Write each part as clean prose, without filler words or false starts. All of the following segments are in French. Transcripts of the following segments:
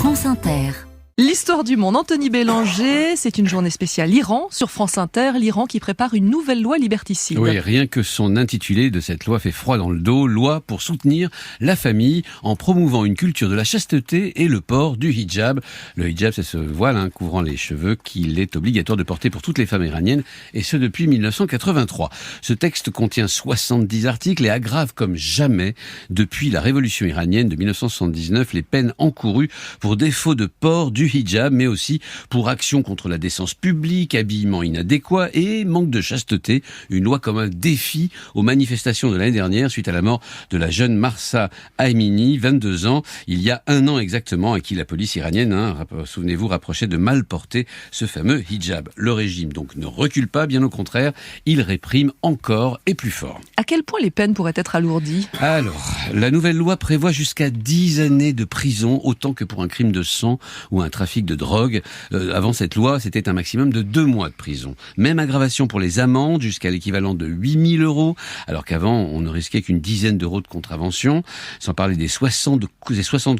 France Inter. L'histoire du monde, Anthony Bélanger, c'est une journée spéciale Iran sur France Inter, l'Iran qui prépare une nouvelle loi liberticide. Oui, rien que son intitulé de cette loi fait froid dans le dos, loi pour soutenir la famille en promouvant une culture de la chasteté et le port du hijab. Le hijab, c'est ce voile couvrant les cheveux qu'il est obligatoire de porter pour toutes les femmes iraniennes, et ce depuis 1983. Ce texte contient 70 articles et aggrave comme jamais, depuis la révolution iranienne de 1979, les peines encourues pour défaut de port du hijab, mais aussi pour action contre la décence publique, habillement inadéquat et manque de chasteté. Une loi comme un défi aux manifestations de l'année dernière suite à la mort de la jeune Mahsa Amini, 22 ans, il y a un an exactement, à qui la police iranienne, souvenez-vous, rapprochait de mal porter ce fameux hijab. Le régime donc ne recule pas, bien au contraire, il réprime encore et plus fort. À quel point les peines pourraient être alourdies ? Alors, la nouvelle loi prévoit jusqu'à 10 années de prison, autant que pour un crime de sang ou un trafic de drogue. Avant cette loi, c'était un maximum de 2 mois de prison. Même aggravation pour les amendes, jusqu'à l'équivalent de 8 000 €, alors qu'avant, on ne risquait qu'une dizaine d'euros de contravention, sans parler des 60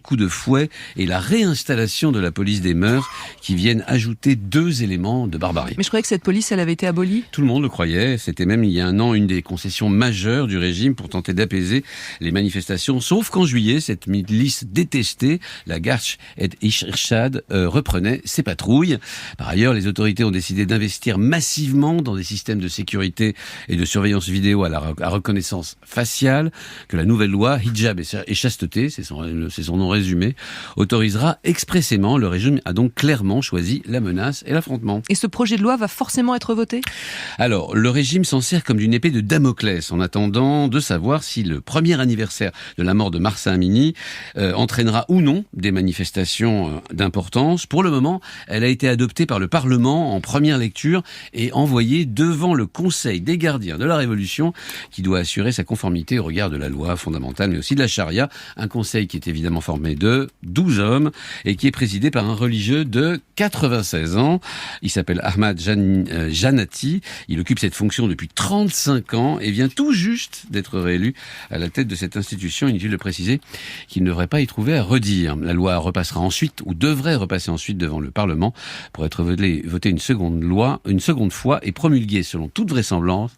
coups de fouet et la réinstallation de la police des mœurs, qui viennent ajouter 2 éléments de barbarie. Mais je croyais que cette police, elle avait été abolie. Tout le monde le croyait. C'était même, il y a un an, une des concessions majeures du régime pour tenter d'apaiser les manifestations. Sauf qu'en juillet, cette milice détestée, la Garch et Irshad, reprenait ses patrouilles. Par ailleurs, les autorités ont décidé d'investir massivement dans des systèmes de sécurité et de surveillance vidéo à reconnaissance faciale, que la nouvelle loi hijab et chasteté, c'est son nom résumé, autorisera expressément. Le régime a donc clairement choisi la menace et l'affrontement. Et ce projet de loi va forcément être voté ? Alors, le régime s'en sert comme d'une épée de Damoclès, en attendant de savoir si le premier anniversaire de la mort de Mahsa Amini entraînera ou non des manifestations d'importance. Pour le moment, elle a été adoptée par le Parlement en première lecture et envoyée devant le Conseil des gardiens de la Révolution, qui doit assurer sa conformité au regard de la loi fondamentale, mais aussi de la charia. Un conseil qui est évidemment formé de 12 hommes et qui est présidé par un religieux de 96 ans. Il s'appelle Ahmad Janati. Il occupe cette fonction depuis 35 ans et vient tout juste d'être réélu à la tête de cette institution. Inutile de préciser qu'il ne devrait pas y trouver à redire. La loi repassera ensuite, ou devrait repasser ensuite devant le Parlement pour être votée une seconde fois et promulguée selon toute vraisemblance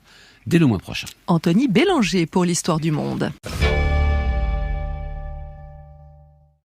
dès le mois prochain. Anthony Bélanger pour l'histoire du monde.